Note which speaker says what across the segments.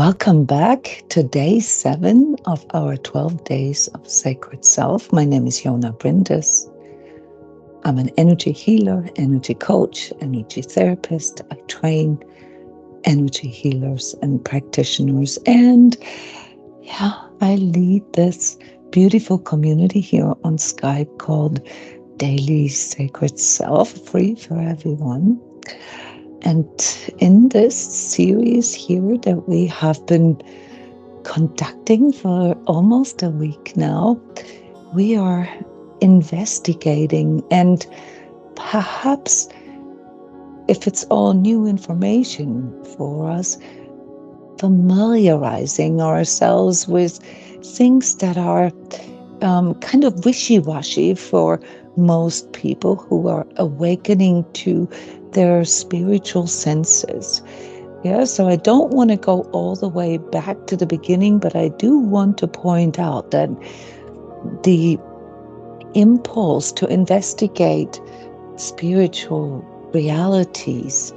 Speaker 1: Welcome back to day 7 of our 12 days of sacred self. My name is Jona Bryndis. I'm an energy healer, energy coach, energy therapist. I train energy healers and practitioners. And I lead this beautiful community here on Skype called Daily Sacred Self, free for everyone. And in this series here that we have been conducting for almost a week now, we are investigating, and perhaps if it's all new information for us, familiarizing ourselves with things that are kind of wishy-washy for most people who are awakening to their spiritual senses. So I don't want to go all the way back to the beginning, but I do want to point out that the impulse to investigate spiritual realities,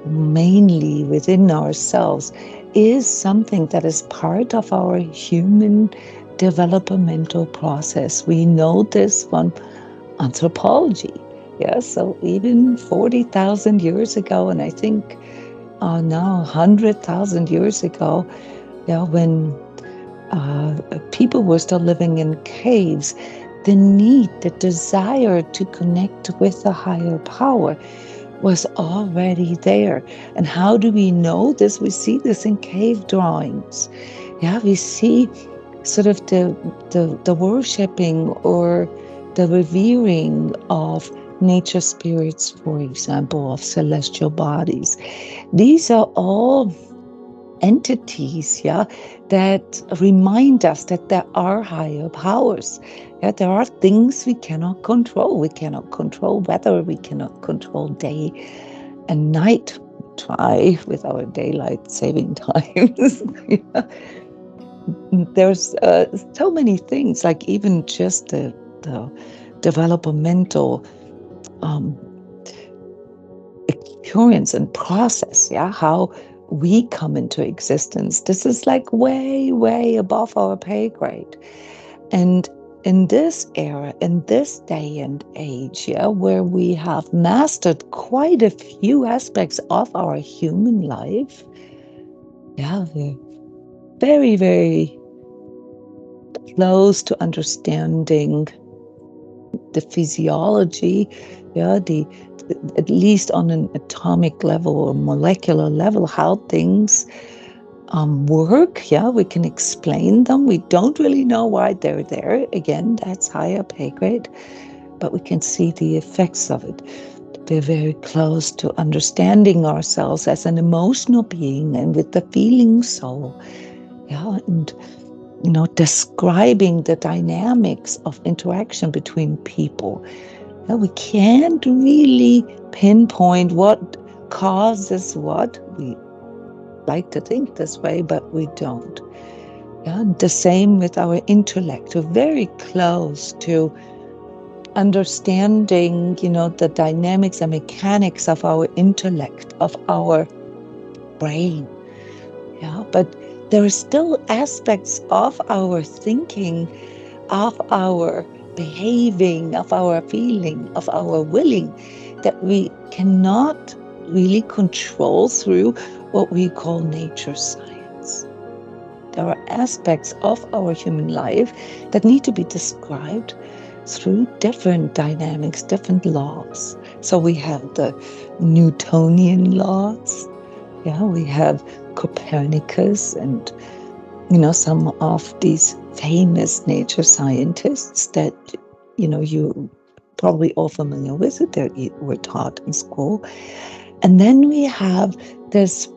Speaker 1: mainly within ourselves, is something that is part of our human developmental process. We know this from anthropology. So even 40,000 years ago, and I think now 100,000 years ago, when people were still living in caves, the need, the desire to connect with a higher power was already there. And how do we know this? We see this in cave drawings. We see sort of the worshipping or the revering of nature spirits, for example, of celestial bodies. These are all entities, that remind us that there are higher powers. There are things we cannot control. We cannot control weather. We cannot control day and night. Try with our daylight saving times. There's so many things, like even just the developmental experience and process, how we come into existence. This is like way, way above our pay grade. And in this era, in this day and age, where we have mastered quite a few aspects of our human life, we're very, very close to understanding the physiology, at least on an atomic level or molecular level, how things work. We can explain them. We don't really know why they're there. Again, that's higher pay grade, but we can see the effects of it. We're very close to understanding ourselves as an emotional being and with the feeling soul. And describing the dynamics of interaction between people. We can't really pinpoint what causes what. We like to think this way, but we don't. The same with our intellect. We're very close to understanding, the dynamics and mechanics of our intellect, of our brain. But there are still aspects of our thinking, of our behaving, of our feeling, of our willing, that we cannot really control through what we call nature science. There are aspects of our human life that need to be described through different dynamics, different laws. So we have the Newtonian laws. We have Copernicus and, some of these famous nature scientists that, you probably all familiar with it, that were taught in school. And then we have this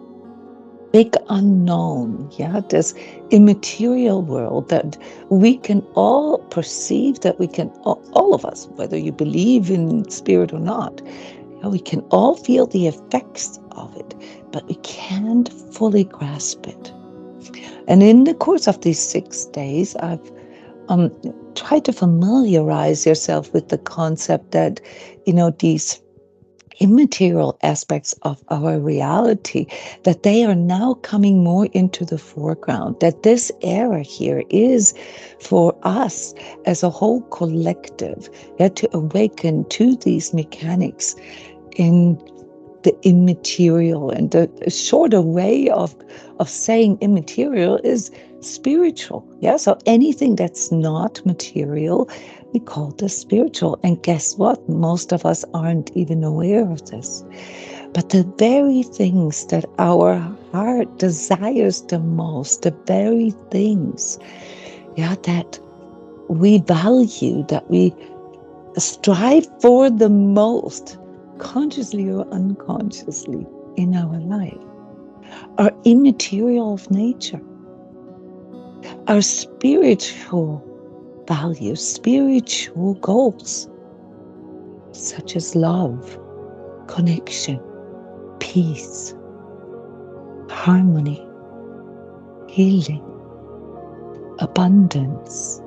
Speaker 1: big unknown, this immaterial world that we can all perceive, that we can, all of us, whether you believe in spirit or not, we can all feel the effects of it, but we can't fully grasp it. And in the course of these 6 days, I've tried to familiarize yourself with the concept that, these immaterial aspects of our reality, that they are now coming more into the foreground, that this era here is for us as a whole collective, to awaken to these mechanics in the immaterial. And the shorter way of saying immaterial is spiritual. So anything that's not material, we call this spiritual. And guess what? Most of us aren't even aware of this. But the very things that our heart desires the most, the very things, that we value, that we strive for the most, consciously or unconsciously in our life, are immaterial of nature. Our spiritual values, spiritual goals, such as love, connection, peace, harmony, healing, abundance,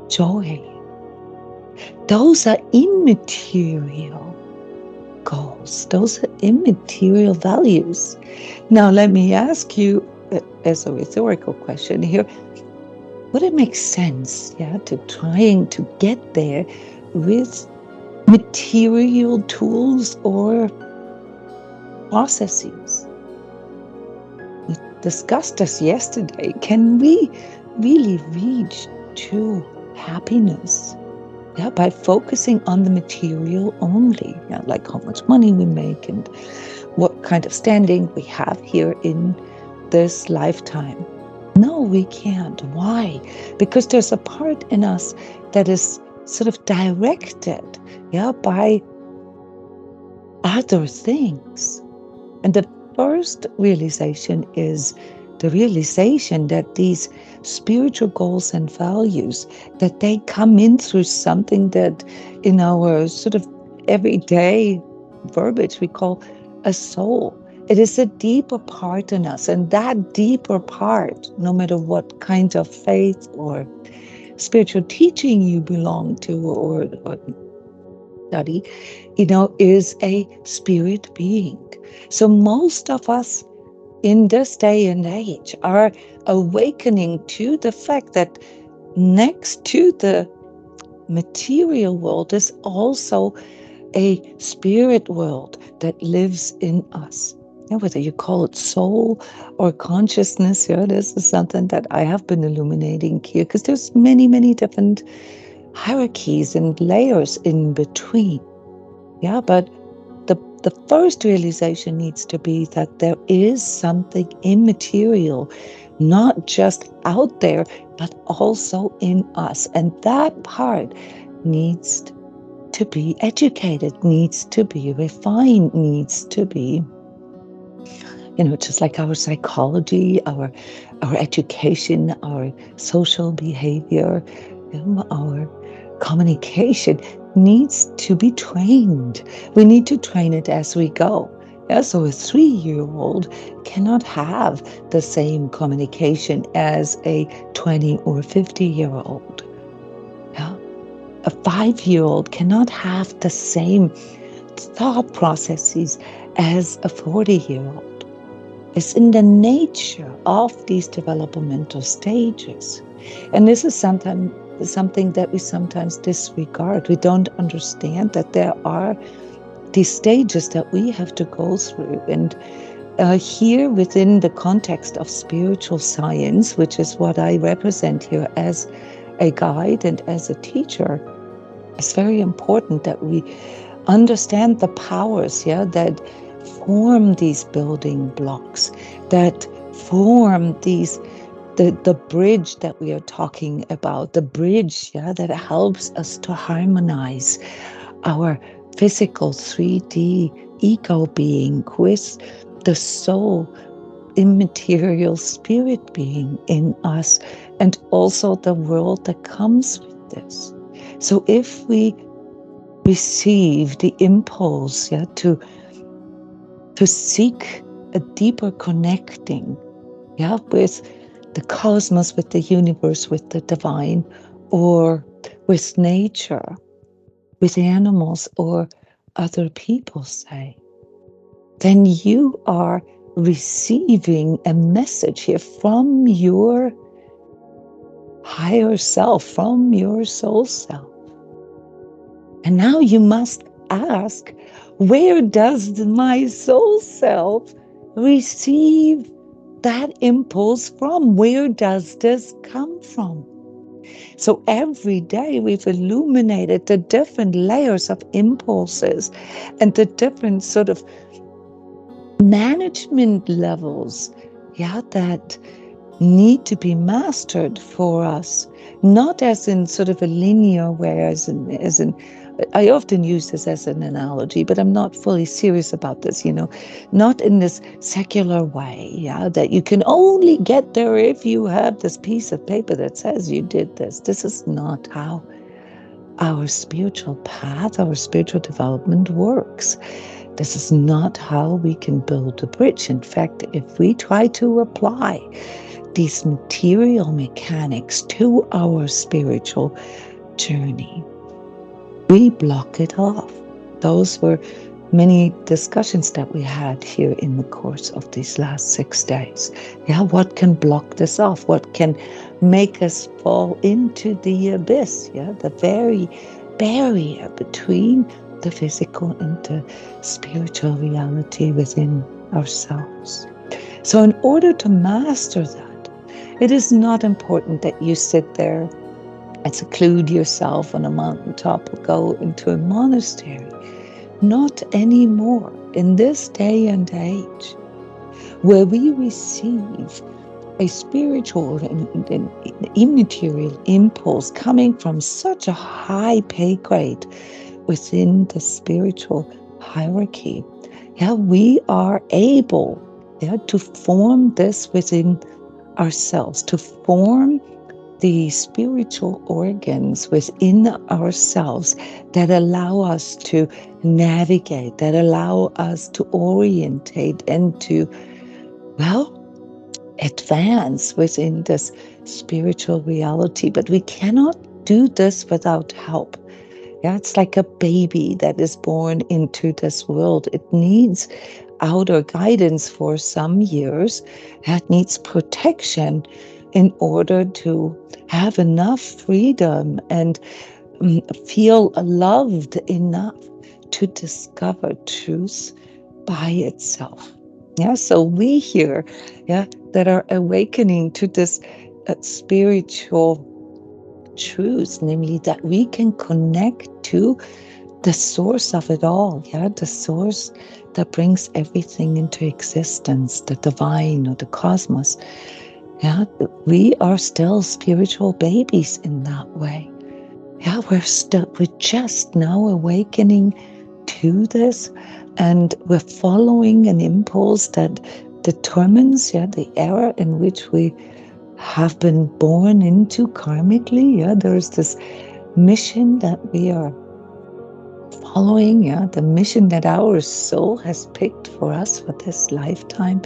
Speaker 1: joy. Those are immaterial goals. Those are immaterial values. Now, let me ask you, as a rhetorical question here, would it make sense, to trying to get there with material tools or processes? We discussed this yesterday. Can we really reach to happiness by focusing on the material only, like how much money we make and what kind of standing we have here in this lifetime? No, we can't. Why? Because there's a part in us that is sort of directed, by other things. And the first realization is the realization that these spiritual goals and values, that they come in through something that in our sort of everyday verbiage we call a soul. It is a deeper part in us, and that deeper part, no matter what kind of faith or spiritual teaching you belong to or study, is a spirit being. So most of us in this day and age are awakening to the fact that next to the material world is also a spirit world that lives in us. Whether you call it soul or consciousness, this is something that I have been illuminating here, because there's many, many different hierarchies and layers in between. But the first realization needs to be that there is something immaterial, not just out there, but also in us. And that part needs to be educated, needs to be refined, needs to be, just like our psychology, our education, our social behavior, our communication needs to be trained. We need to train it as we go. So a 3-year-old cannot have the same communication as a 20 or 50-year-old. A 5-year-old cannot have the same thought processes as a 40-year-old. It's in the nature of these developmental stages. And this is something that we sometimes disregard. We don't understand that there are these stages that we have to go through. And here within the context of spiritual science, which is what I represent here as a guide and as a teacher, it's very important that we understand the powers, that form these building blocks, that form the bridge that we are talking about, the bridge, that helps us to harmonize our physical 3D ego being with the soul, immaterial spirit being in us, and also the world that comes with this. So if we receive the impulse, to seek a deeper connecting, with the cosmos, with the universe, with the divine, or with nature, with animals, or other people say, then you are receiving a message here from your higher self, from your soul self. And now you must ask, where does my soul self receive that impulse from? Where does this come from? So every day we've illuminated the different layers of impulses and the different sort of management levels, that need to be mastered for us, not as in sort of a linear way, as in I often use this as an analogy, but I'm not fully serious about this, not in this secular way, that you can only get there if you have this piece of paper that says you did this. This is not how our spiritual path, our spiritual development works. This is not how we can build a bridge. In fact, if we try to apply these material mechanics to our spiritual journey, we block it off. Those were many discussions that we had here in the course of these last 6 days. What can block this off? What can make us fall into the abyss? The very barrier between the physical and the spiritual reality within ourselves. So in order to master that, it is not important that you sit there and seclude yourself on a mountaintop or go into a monastery. Not anymore. In this day and age, where we receive a spiritual and immaterial impulse coming from such a high pay grade within the spiritual hierarchy, we are able to form this within ourselves, to form the spiritual organs within ourselves that allow us to navigate, that allow us to orientate and to, advance within this spiritual reality. But we cannot do this without help. It's like a baby that is born into this world. It needs outer guidance for some years. It needs protection in order to have enough freedom and feel loved enough to discover truth by itself. So we here, that are awakening to this spiritual truth, namely that we can connect to the source of it all, the source that brings everything into existence, the divine or the cosmos. We are still spiritual babies in that way. We're just now awakening to this, and we're following an impulse that determines the era in which we have been born into karmically. There's this mission that we are following, the mission that our soul has picked for us for this lifetime,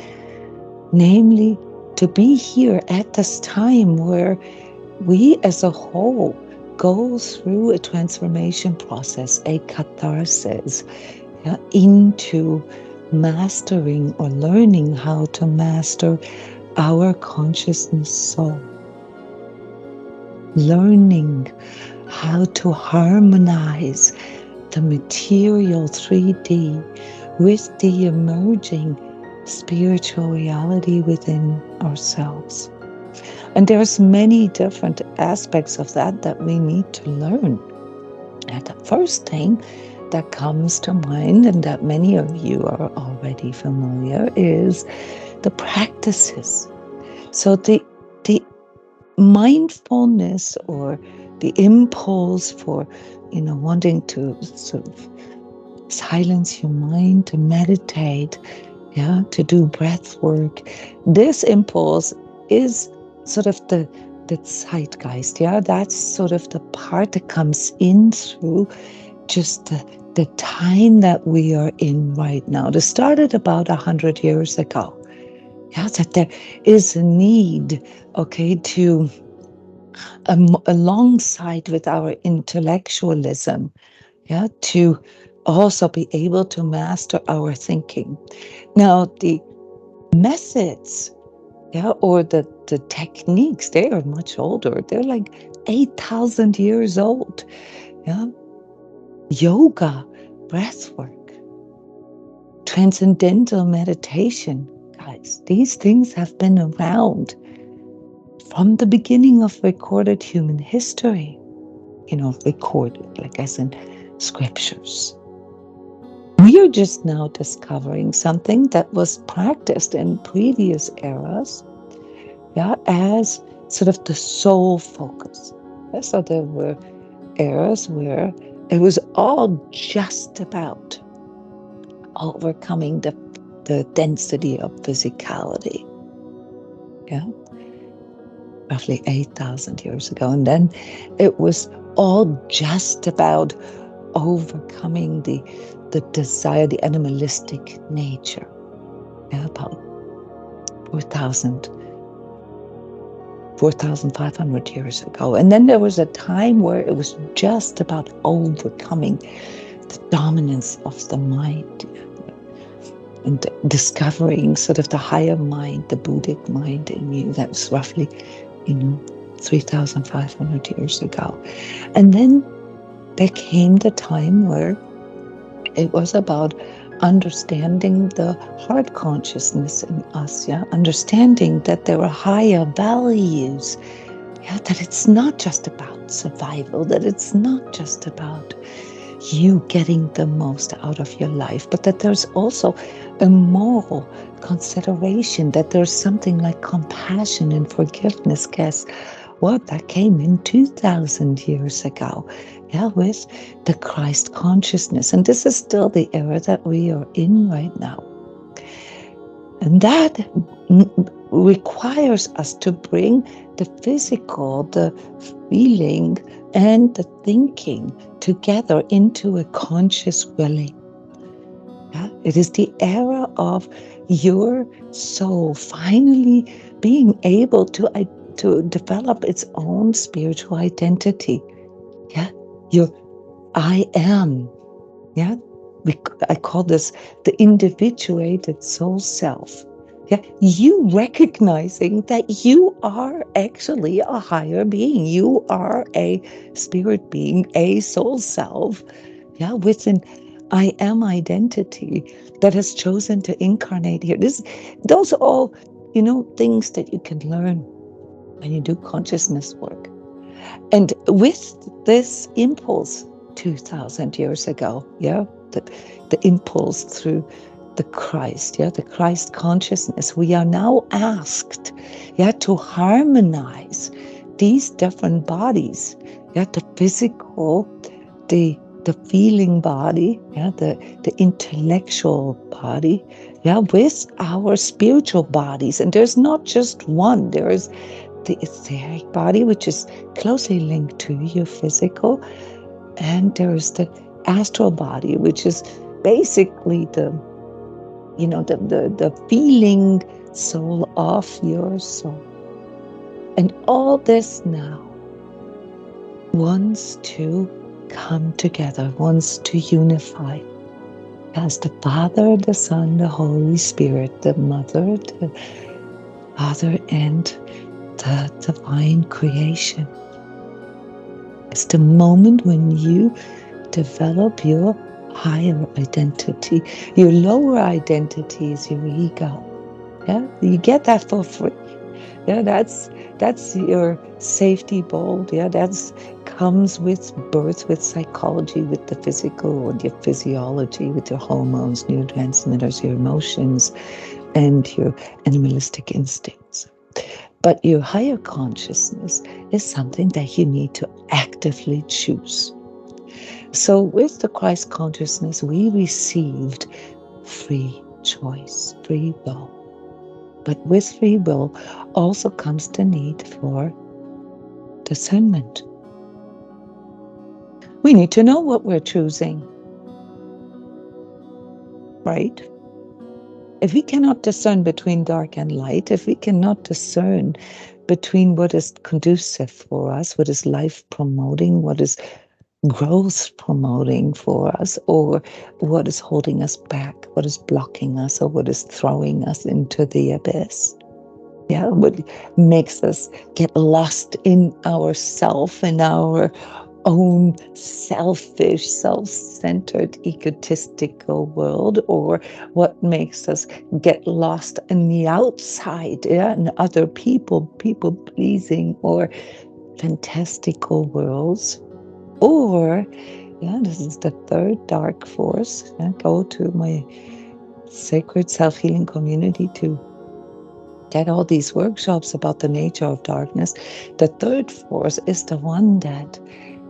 Speaker 1: namely to be here at this time where we as a whole go through a transformation process, a catharsis, into mastering or learning how to master our consciousness soul. Learning how to harmonize the material 3D with the emerging spiritual reality within ourselves. And there's many different aspects of that we need to learn. And the first thing that comes to mind, and that many of you are already familiar, is the practices. So the mindfulness or the impulse for, wanting to sort of silence your mind, to meditate, to do breath work. This impulse is sort of the zeitgeist, that's sort of the part that comes in through just the time that we are in right now. This started about 100 years ago. That there is a need, to alongside with our intellectualism, to also be able to master our thinking. Now, the methods, or the techniques, they are much older. They're like 8,000 years old. Yeah. Yoga, breath work, transcendental meditation, guys, these things have been around from the beginning of recorded human history. Recorded, like as in scriptures. We are just now discovering something that was practiced in previous eras, as sort of the soul focus. So there were eras where it was all just about overcoming the density of physicality. Yeah, roughly 8,000 years ago. And then it was all just about overcoming the desire, the animalistic nature. Yeah, about 4,500 years ago. And then there was a time where it was just about overcoming the dominance of the mind and discovering sort of the higher mind, the Buddhic mind in you. That's roughly, 3,500 years ago. And then there came the time where it was about understanding the heart consciousness in us, understanding that there are higher values, that it's not just about survival, that it's not just about you getting the most out of your life, but that there's also a moral consideration, that there's something like compassion and forgiveness. Guess what? That came in 2,000 years ago, with the Christ consciousness. And this is still the era that we are in right now. And that requires us to bring the physical, the feeling, and the thinking together into a conscious willing. It is the era of your soul finally being able to develop its own spiritual identity. Your I am. I call this the individuated soul self. You recognizing that you are actually a higher being. You are a spirit being, a soul self, with an I am identity that has chosen to incarnate here. Those are all, things that you can learn when you do consciousness work. And with this impulse 2,000 years ago, the impulse through the Christ, the Christ consciousness, we are now asked, to harmonize these different bodies, the physical, the feeling body, the intellectual body, with our spiritual bodies. And there's not just one. There is the etheric body, which is closely linked to your physical, and there's the astral body, which is basically the feeling soul of your soul. And all this now wants to come together, wants to unify as the Father, the Son, the Holy Spirit, the Mother, the Father, and the divine creation. It's the moment when you develop your higher identity. Your lower identity is your ego. You get that for free. That's your safety bolt. That's comes with birth, with psychology, with the physical, with your physiology, with your hormones, neurotransmitters, your emotions, and your animalistic instincts. But your higher consciousness is something that you need to actively choose. So with the Christ consciousness, we received free choice, free will. But with free will also comes the need for discernment. We need to know what we're choosing, right? If we cannot discern between dark and light, if we cannot discern between what is conducive for us, what is life promoting, what is growth promoting for us, or what is holding us back, what is blocking us, or what is throwing us into the abyss. Yeah, what makes us get lost in ourself and our own selfish, self-centered, egotistical world, or what makes us get lost in the outside, yeah, and other people pleasing, or fantastical worlds. Or, yeah, this is the third dark force. Yeah, go to my sacred self-healing community to get all these workshops about the nature of darkness. The third force is the one that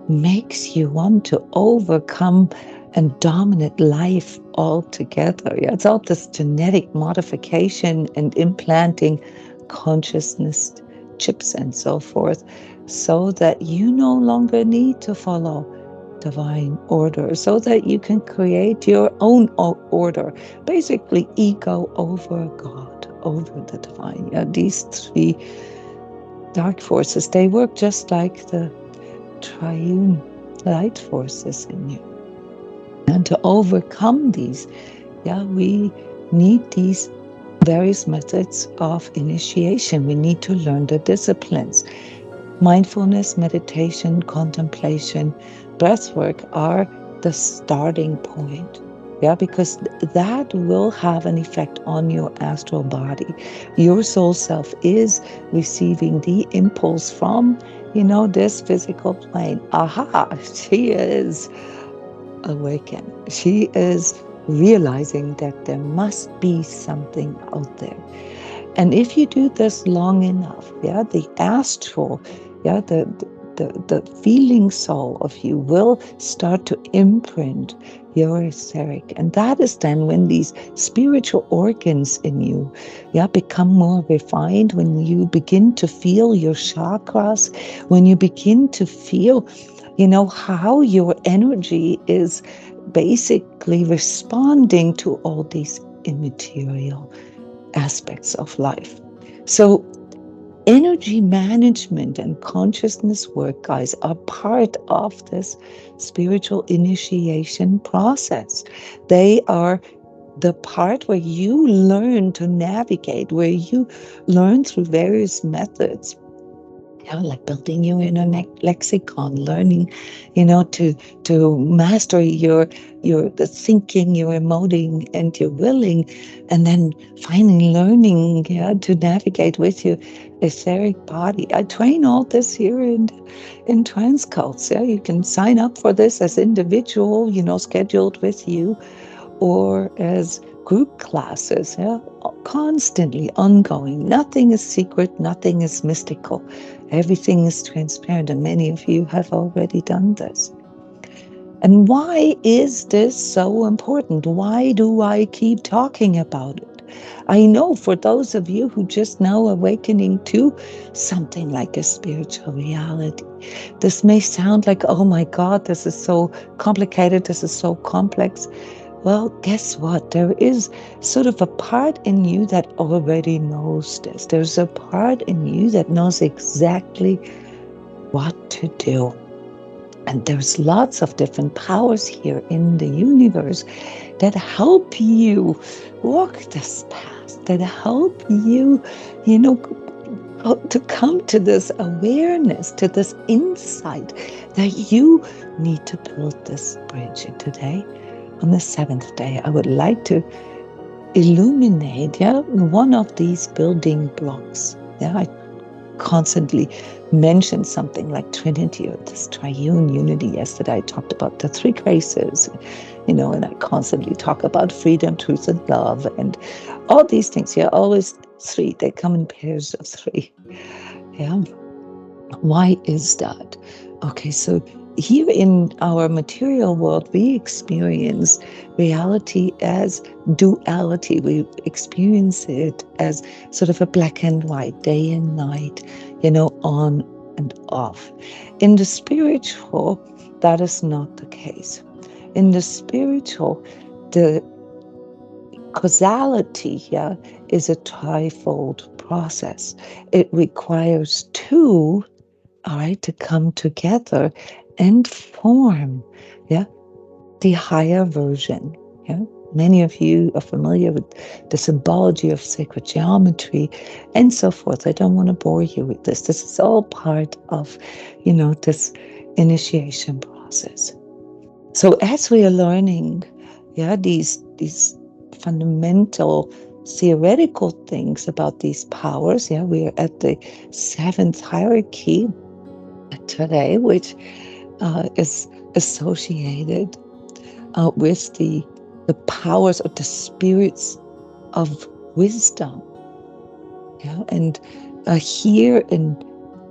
Speaker 1: makes you want to overcome and dominate life altogether. Yeah, it's all this genetic modification and implanting consciousness chips and so forth, so that you no longer need to follow divine order, so that you can create your own order. Basically, ego over God, over the divine. Yeah, these three dark forces, they work just like the triune light forces in you. And to overcome these, yeah, we need these various methods of initiation. We need to learn the disciplines. Mindfulness, meditation, contemplation, breath work are the starting point. Yeah, because that will have an effect on your astral body. Your soul self is receiving the impulse from, this physical plane. Aha, she is awakened. She is realizing that there must be something out there. And if you do this long enough, yeah, the astral, yeah, the feeling soul of you will start to imprint your etheric. And that is then when these spiritual organs in you, yeah, become more refined, when you begin to feel your chakras, when you begin to feel, how your energy is basically responding to all these immaterial aspects of life. So energy management and consciousness work, guys, are part of this spiritual initiation process. They are the part where you learn to navigate, where you learn through various methods, like building your inner lexicon, learning, to master your the thinking, your emoting, and your willing, and then finally learning, to navigate with your etheric body. I train all this here in transCODES. Yeah, you can sign up for this as individual, scheduled with you, or as group classes, constantly ongoing. Nothing is secret, nothing is mystical. Everything is transparent, and many of you have already done this. And why is this so important? Why do I keep talking about it? I know for those of you who just now awakening to something like a spiritual reality, this may sound like, oh my God, this is so complicated, this is so complex. Well, guess what? There is sort of a part in you that already knows this. There's a part in you that knows exactly what to do. And there's lots of different powers here in the universe that help you walk this path, that help you, to come to this awareness, to this insight that you need to build this bridge. And today, on the 7th day, I would like to illuminate, one of these building blocks. I constantly mention something like Trinity or this triune unity. Yesterday, I talked about the three graces, and I constantly talk about freedom, truth, and love, and all these things. Always three. They come in pairs of three. Why is that? Okay, so here in our material world, we experience reality as duality. We experience it as sort of a black and white, day and night, on and off. In the spiritual, that is not the case. In the spiritual, the causality, is a trifold process. It requires two, all right, to come together and form, yeah, the higher version. Yeah? Many of you are familiar with the symbology of sacred geometry and so forth. I don't want to bore you with this. This is all part of, this initiation process. So as we are learning, yeah, these fundamental theoretical things about these powers, yeah, we are at the 7th hierarchy today, which is associated with the powers of the spirits of wisdom. Yeah, and here in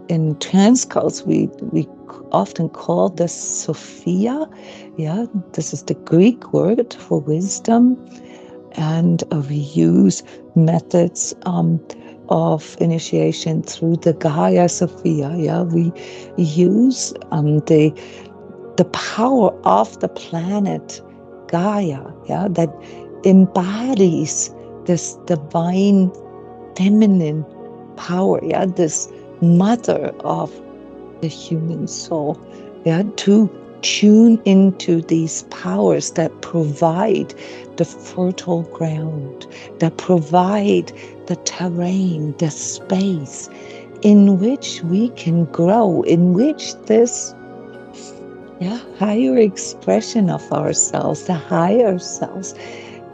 Speaker 1: transCODES, we often call this Sophia. Yeah, this is the Greek word for wisdom, and we use methods of initiation through the Gaia Sophia. Yeah, we use the power of the planet Gaia, yeah, that embodies this divine feminine power, yeah, this mother of the human soul, yeah, to tune into these powers that provide the fertile ground, that provide the terrain, the space in which we can grow, in which this higher expression of ourselves, the higher selves,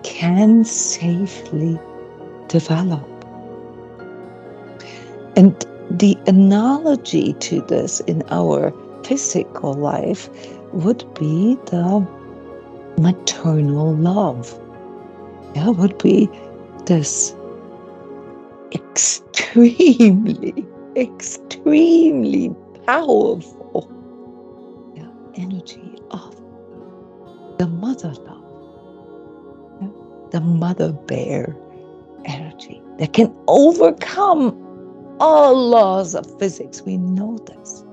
Speaker 1: can safely develop. And the analogy to this in our physical life would be the maternal love. Yeah, would be this extremely, extremely powerful energy of the mother love, the mother bear energy that can overcome all laws of physics. We know this.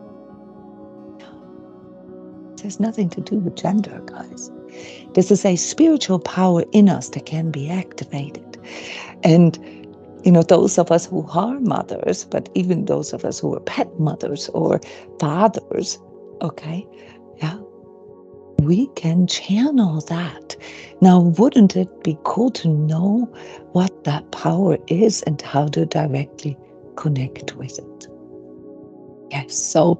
Speaker 1: It has nothing to do with gender, guys. This is a spiritual power in us that can be activated. And, those of us who are mothers, but even those of us who are pet mothers or fathers, okay, yeah, we can channel that. Now, wouldn't it be cool to know what that power is and how to directly connect with it? Yes, so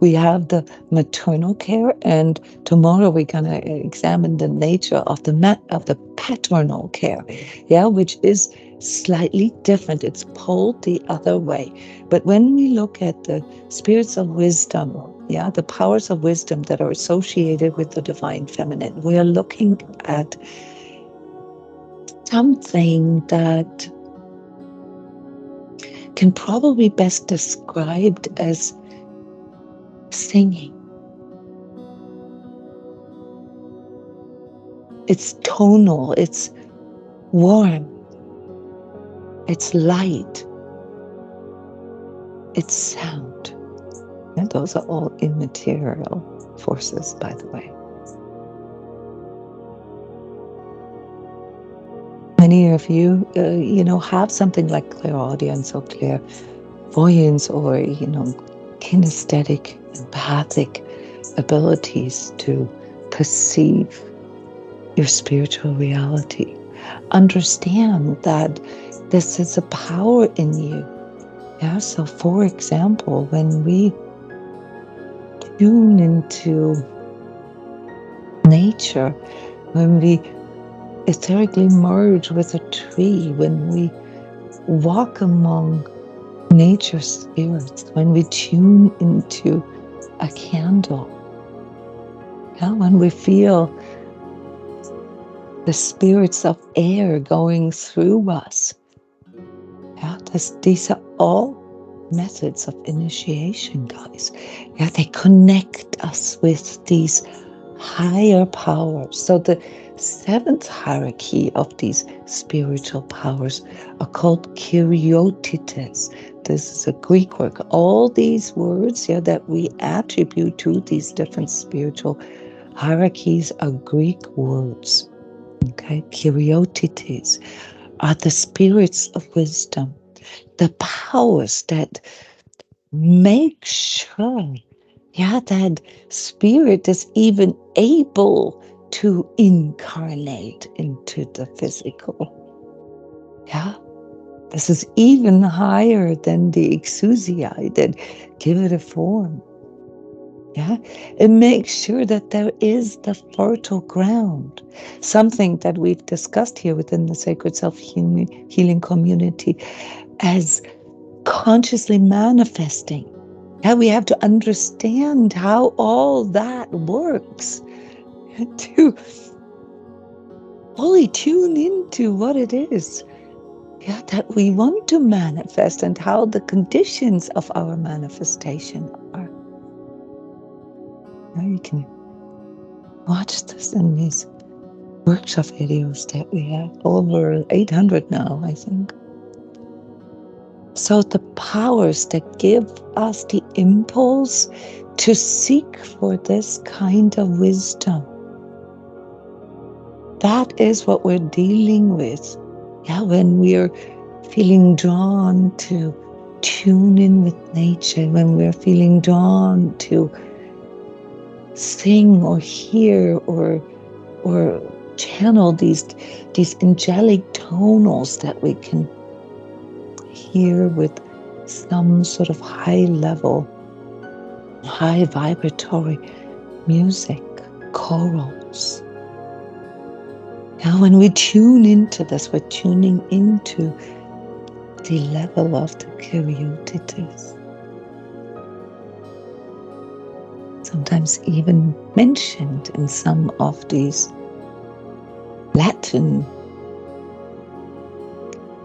Speaker 1: we have the maternal care, and tomorrow we're going to examine the nature of the paternal care, yeah, which is slightly different. It's pulled the other way. But when we look at the spirits of wisdom, yeah, the powers of wisdom that are associated with the divine feminine, we are looking at something that can probably best described as singing. It's tonal, it's warm, it's light, it's sound. And those are all immaterial forces, by the way. Many of you, have something like clairaudience or clairvoyance or, kinesthetic, empathic abilities to perceive your spiritual reality. Understand that this is a power in you. Yeah, so for example, when we tune into nature, when we etherically merge with a tree, when we walk among nature's spirits, when we tune into a candle, when we feel the spirits of air going through us, these are all methods of initiation, guys. They connect us with these higher powers. So the 7th hierarchy of these spiritual powers are called KYRIOTETES. This is a Greek word. All these words that we attribute to these different spiritual hierarchies are Greek words. Okay, KYRIOTETES are the spirits of wisdom, the powers that make sure that spirit is even able to incarnate into the physical. Yeah, this is even higher than the exousiae that give it a form. Yeah, it makes sure that there is the fertile ground, something that we've discussed here within the Sacred Self-Healing community as consciously manifesting. Yeah, we have to understand how all that works to fully tune into what it is, that we want to manifest and how the conditions of our manifestation are. Now you can watch this in these workshop videos that we have, over 800 now, I think. So the powers that give us the impulse to seek for this kind of wisdom, that is what we're dealing with. Yeah, when we're feeling drawn to tune in with nature, when we're feeling drawn to sing or hear or channel these angelic tonals that we can hear with some sort of high level, high vibratory music, chorals. Now, when we tune into this, we're tuning into the level of the KYRIOTETES. Sometimes even mentioned in some of these Latin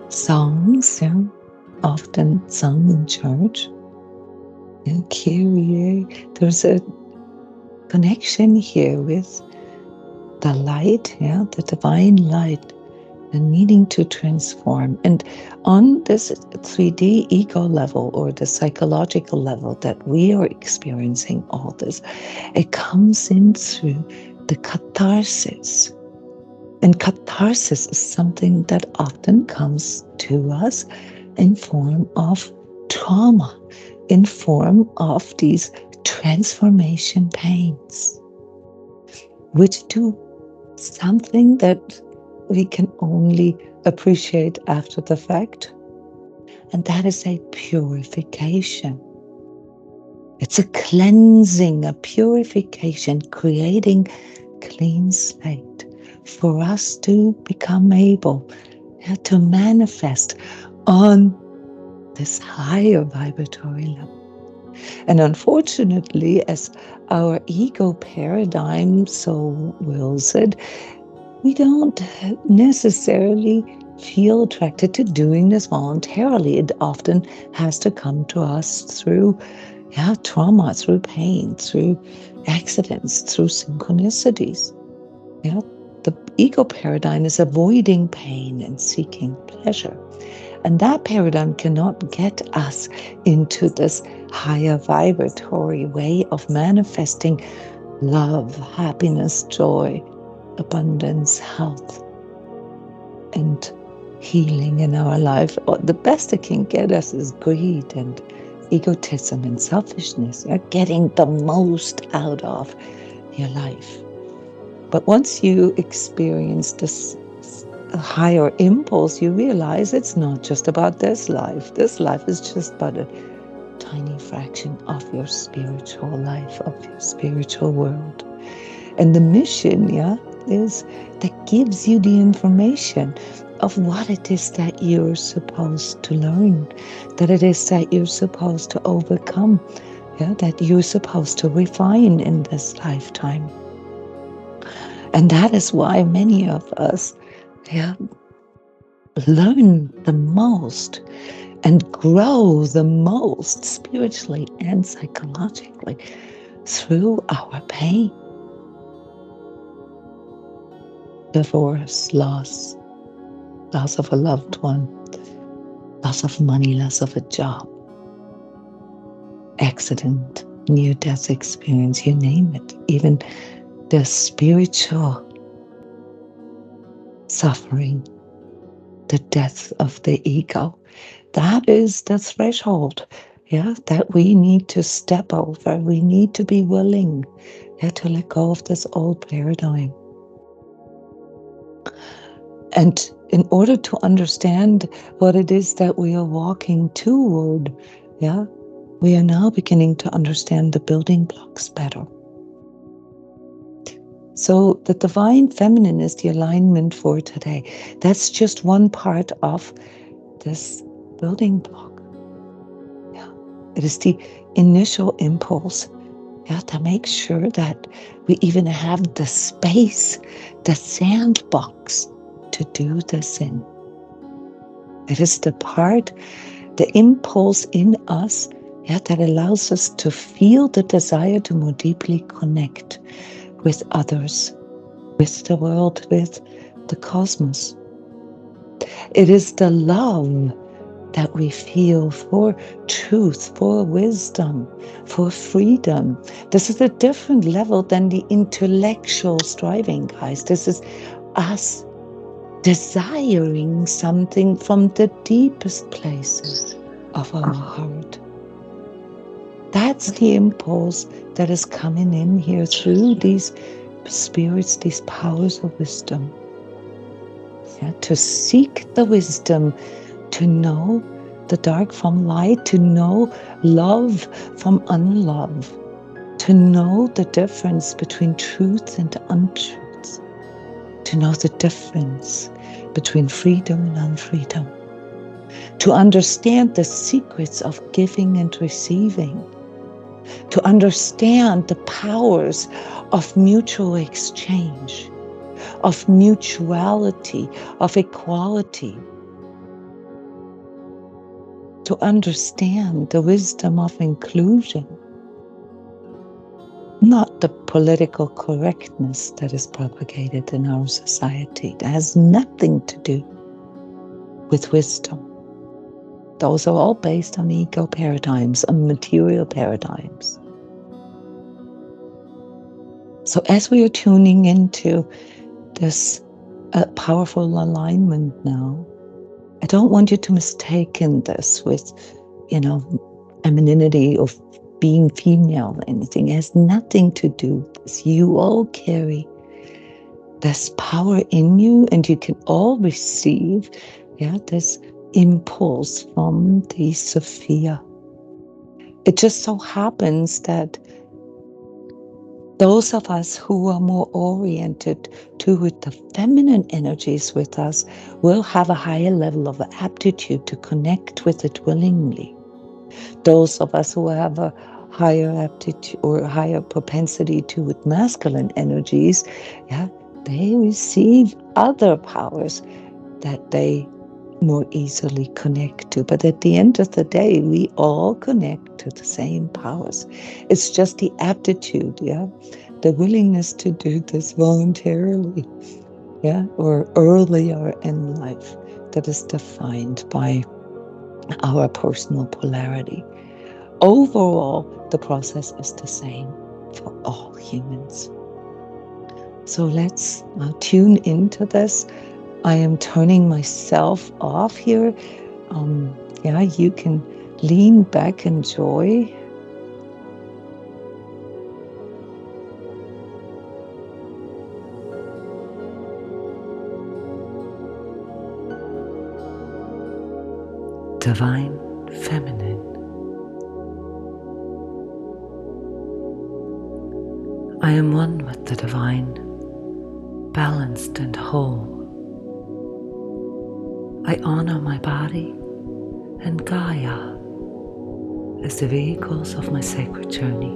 Speaker 1: songs, often sung in church. Kyrie, there's a connection here with the light, the divine light, and needing to transform. And on this 3D ego level, or the psychological level that we are experiencing all this, it comes in through the catharsis. And catharsis is something that often comes to us in form of trauma, in form of these transformation pains, which do something that we can only appreciate after the fact, and that is a purification. It's a cleansing, a purification, creating clean slate for us to become able to manifest on this higher vibratory level. And unfortunately, as our ego paradigm so wills it, we don't necessarily feel attracted to doing this voluntarily. It often has to come to us through trauma, through pain, through accidents, through synchronicities. The ego paradigm is avoiding pain and seeking pleasure. And that paradigm cannot get us into this higher vibratory way of manifesting love, happiness, joy, abundance, health, and healing in our life. The best it can get us is greed and egotism and selfishness. You're getting the most out of your life. But once you experience this higher impulse, you realize it's not just about this life. This life is just but a tiny fraction of your spiritual life, of your spiritual world. And the mission, is that gives you the information of what it is that you're supposed to learn, that it is that you're supposed to overcome, that you're supposed to refine in this lifetime. And that is why many of us learn the most and grow the most spiritually and psychologically through our pain. Divorce, loss of a loved one, loss of money, loss of a job, accident, near-death experience, you name it. Even the spiritual suffering, the death of the ego. That is the threshold that we need to step over. We need to be willing to let go of this old paradigm. And in order to understand what it is that we are walking toward, we are now beginning to understand the building blocks better. So the divine feminine is the alignment for today. That's just one part of this building block. It is the initial impulse to make sure that we even have the space, the sandbox to do this in. It is the part, the impulse in us that allows us to feel the desire to more deeply connect with others, with the world, with the cosmos. It is the love that we feel for truth, for wisdom, for freedom. This is a different level than the intellectual striving, guys. This is us desiring something from the deepest places of our heart. That's the impulse that is coming in here through these spirits, these powers of wisdom. To seek the wisdom, to know the dark from light, to know love from unlove, to know the difference between truth and untruths, to know the difference between freedom and unfreedom, to understand the secrets of giving and receiving, to understand the powers of mutual exchange, of mutuality, of equality, to understand the wisdom of inclusion, not the political correctness that is propagated in our society. That has nothing to do with wisdom. Those are all based on ego paradigms, on material paradigms. So as we are tuning into this powerful alignment now, I don't want you to mistake this with, femininity of being female or anything. It has nothing to do with this. You all carry this power in you, and you can all receive this impulse from the Sophia. It just so happens that those of us who are more oriented toward the feminine energies with us will have a higher level of aptitude to connect with it willingly. Those of us who have a higher aptitude or higher propensity toward masculine energies, they receive other powers that they more easily connect to. But at the end of the day, we all connect to the same powers. It's just the aptitude, the willingness to do this voluntarily, or earlier in life, that is defined by our personal polarity. Overall, the process is the same for all humans. So let's tune into this. I am turning myself off here. You can lean back, enjoy. Divine Feminine. I am one with the divine, balanced and whole. I honor my body and Gaia as the vehicles of my sacred journey,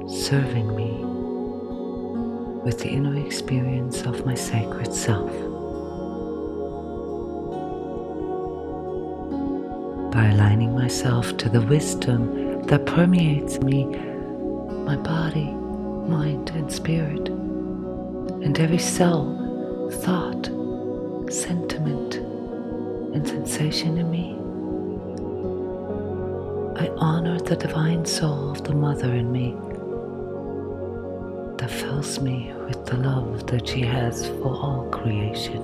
Speaker 1: serving me with the inner experience of my sacred self. By aligning myself to the wisdom that permeates me, my body, mind, and spirit, and every cell, thought, sentiment, and sensation in me, I honor the divine soul of the mother in me that fills me with the love that she has for all creation.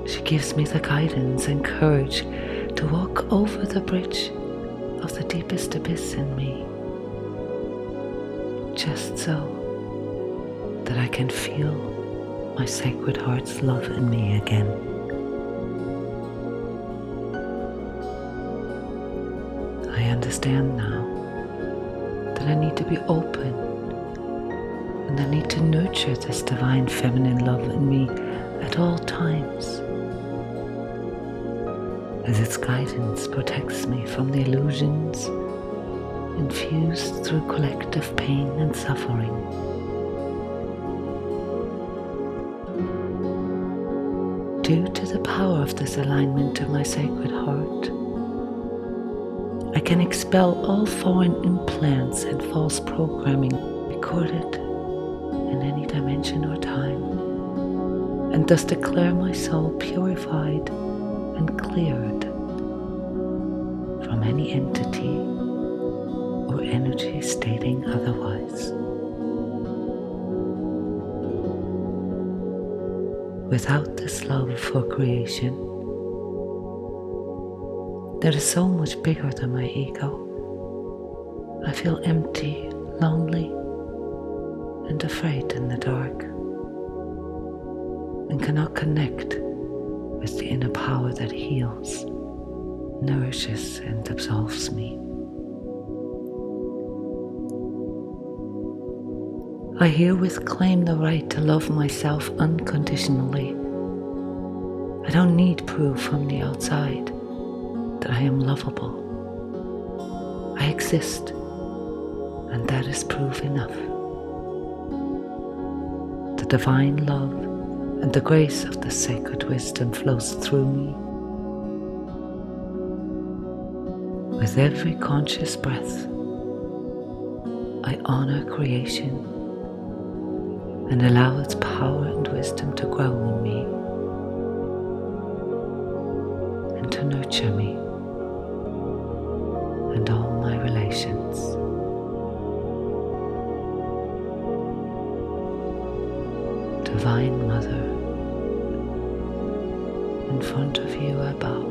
Speaker 1: She She gives me the guidance and courage to walk over the bridge of the deepest abyss in me, just so that I can feel my Sacred Heart's love in me again. I understand now that I need to be open and I need to nurture this divine feminine love in me at all times, as its guidance protects me from the illusions infused through collective pain and suffering. Due to the power of this alignment to my Sacred Heart, I can expel all foreign implants and false programming recorded in any dimension or time, and thus declare my soul purified and cleared from any entity or energy stating otherwise. Without this love for creation, that is so much bigger than my ego, I feel empty, lonely, and afraid in the dark, and cannot connect with the inner power that heals, nourishes, and absolves me. I herewith claim the right to love myself unconditionally. I don't need proof from the outside that I am lovable. I exist, and that is proof enough. The divine love and the grace of the sacred wisdom flows through me. With every conscious breath, I honor creation and allow its power and wisdom to grow in me and to nurture me and all my relations. Divine Mother, in front of you I bow.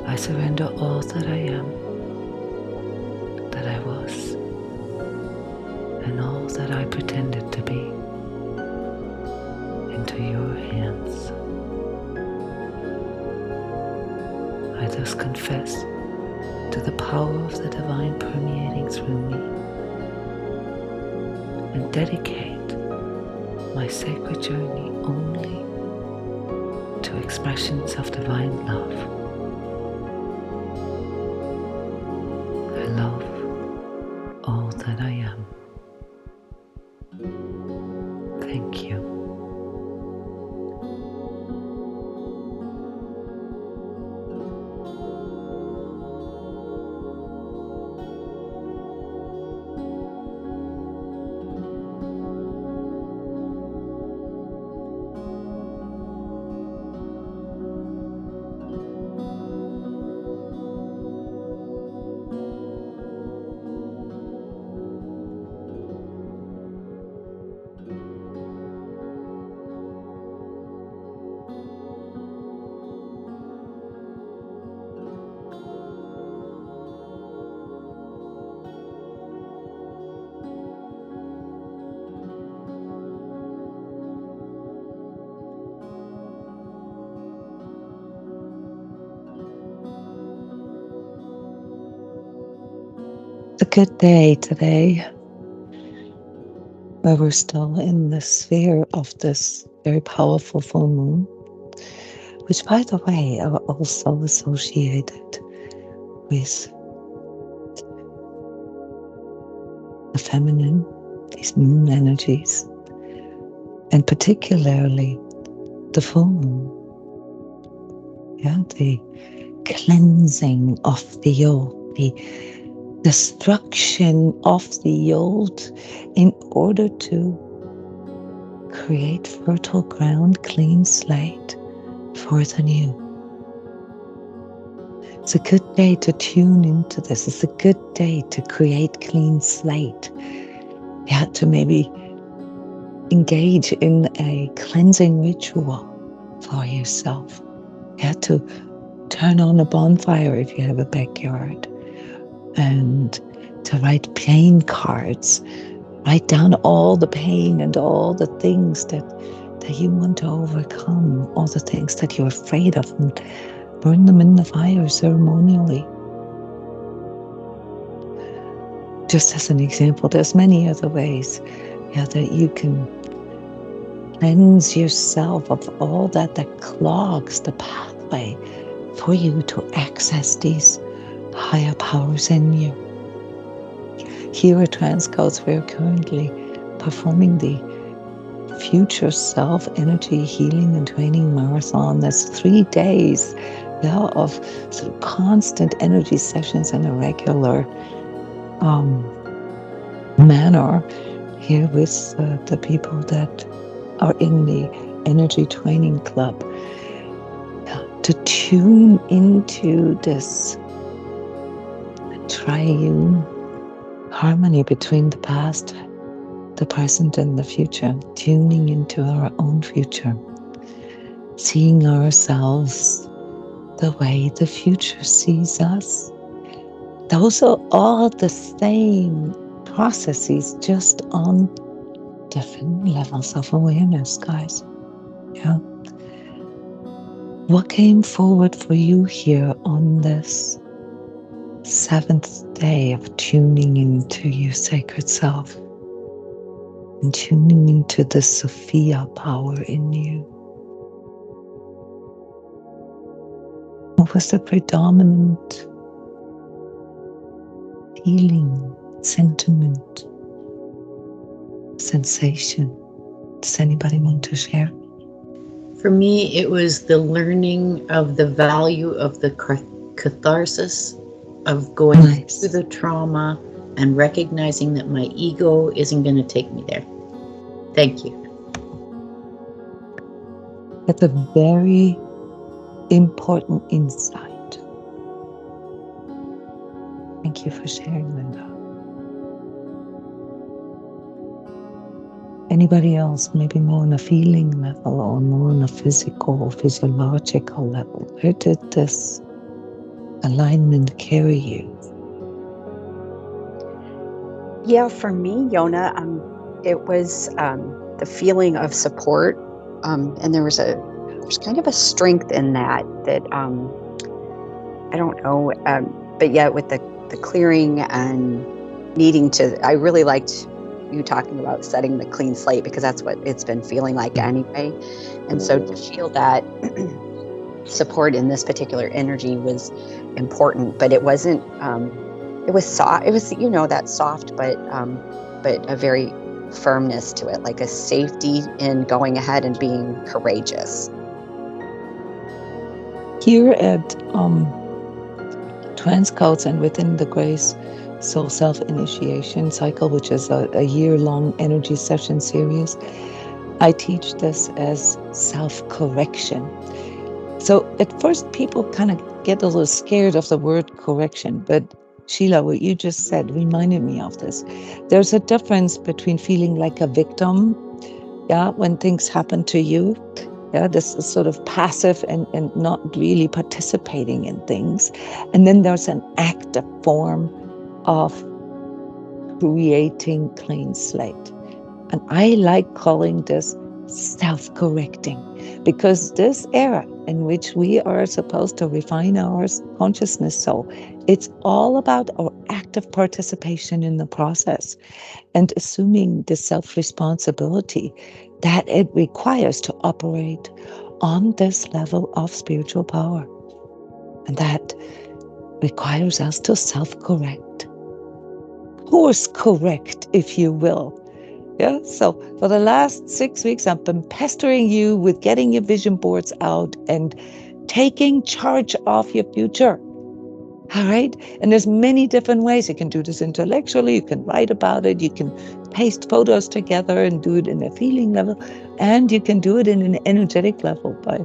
Speaker 1: I surrender all that I am, that I was, and all that I pretended to be into your hands. I thus confess to the power of the divine permeating through me and dedicate my sacred journey only to expressions of divine love. I love all that I am. Thank you. It's a good day today, where we're still in the sphere of this very powerful full moon, which, by the way, are also associated with the feminine, these moon energies, and particularly the full moon. Yeah, the cleansing of the old, the destruction of the old in order to create fertile ground, clean slate for the new. It's a good day to tune into this. It's a good day to create clean slate. Yeah, to maybe engage in a cleansing ritual for yourself. You have to turn on a bonfire if you have a backyard, and to write pain cards. Write down all the pain and all the things that you want to overcome, all the things that you're afraid of, and burn them in the fire ceremonially. Just as an example, there's many other ways that you can cleanse yourself of all that clogs the pathway for you to access these higher powers in you. Here at transCODES, we're currently performing the Future Self Energy Healing and Training Marathon. That's 3 days of sort of constant energy sessions in a regular manner here with the people that are in the Energy Training Club, to tune into this triune harmony between the past, the present, and the future, tuning into our own future, seeing ourselves the way the future sees us. Those are all the same processes, just on different levels of awareness, guys. Yeah. What came forward for you here on this 7th day of tuning into your sacred self and tuning into the Sophia power in you? What was the predominant feeling, sentiment, sensation? Does anybody want to share?
Speaker 2: For me, it was the learning of the value of the catharsis of going through the trauma and recognizing that my ego isn't going to take me there. Thank you.
Speaker 1: That's a very important insight. Thank you for sharing, Linda. Anybody else, maybe more on a feeling level or more on a physical or physiological level? Where did this alignment carry you?
Speaker 3: Yeah, for me, Jona, it was the feeling of support, and there's kind of a strength in that I don't know, but yet with the clearing and needing to, I really liked you talking about setting the clean slate, because that's what it's been feeling like anyway. And so to feel that support in this particular energy was important, but it wasn't, it was soft. It was, that soft, but a very firmness to it, like a safety in going ahead and being courageous.
Speaker 1: Here at transCODES and within the Grace Soul Self-Initiation Cycle, which is a year-long energy session series, I teach this as self-correction. So at first people kind of get a little scared of the word correction, but Sheila, what you just said reminded me of this. There's a difference between feeling like a victim, when things happen to you, this is sort of passive and not really participating in things. And then there's an active form of creating clean slate. And I like calling this self-correcting, because this era in which we are supposed to refine our consciousness soul, it's all about our active participation in the process and assuming the self-responsibility that it requires to operate on this level of spiritual power. And that requires us to self-correct, course correct, if you will. Yeah. So for the last 6 weeks, I've been pestering you with getting your vision boards out and taking charge of your future. All right. And there's many different ways. You can do this intellectually. You can write about it. You can paste photos together and do it in a feeling level. And you can do it in an energetic level by,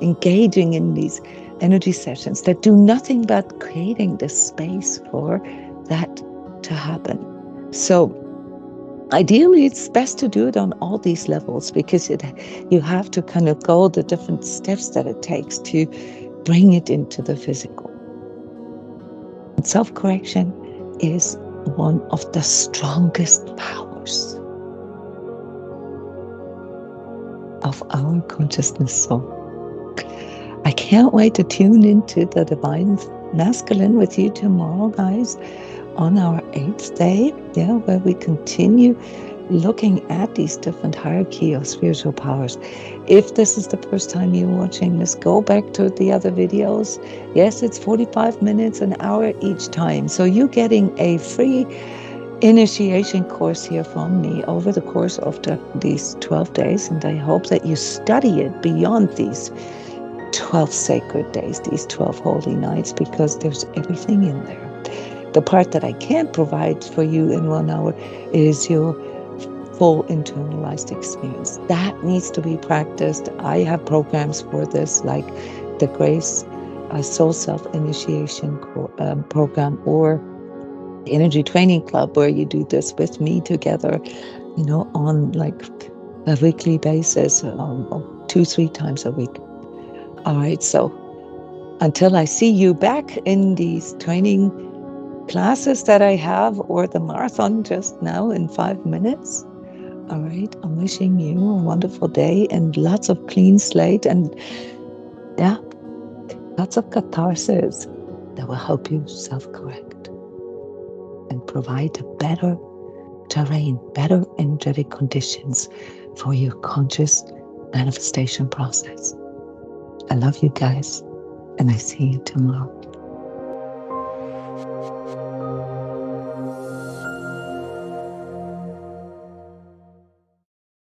Speaker 1: engaging in these energy sessions that do nothing but creating the space for that to happen. So Ideally, it's best to do it on all these levels, because you have to kind of go the different steps that it takes to bring it into the physical. Self-correction is one of the strongest powers of our consciousness soul. I can't wait to tune into the Divine Masculine with you tomorrow, guys, on our 8th day, where we continue looking at these different hierarchy of spiritual powers. If this is the first time you're watching this, go back to the other videos. Yes, it's 45 minutes, an hour each time. So you're getting a free initiation course here from me over the course of these 12 days. And I hope that you study it beyond these 12 sacred days, these 12 holy nights, because there's everything in there. The part that I can't provide for you in 1 hour is your full internalized experience. That needs to be practiced. I have programs for this, like the Grace Soul Self-Initiation program, or the Energy Training Club, where you do this with me together, on like a weekly basis, 2-3 times a week. All right, so until I see you back in these training classes that I have, or the marathon just now in 5 minutes, all right, I'm wishing you a wonderful day and lots of clean slate, and lots of catharsis that will help you self-correct and provide a better terrain, better energetic conditions for your conscious manifestation process. I love you guys, and I see you tomorrow.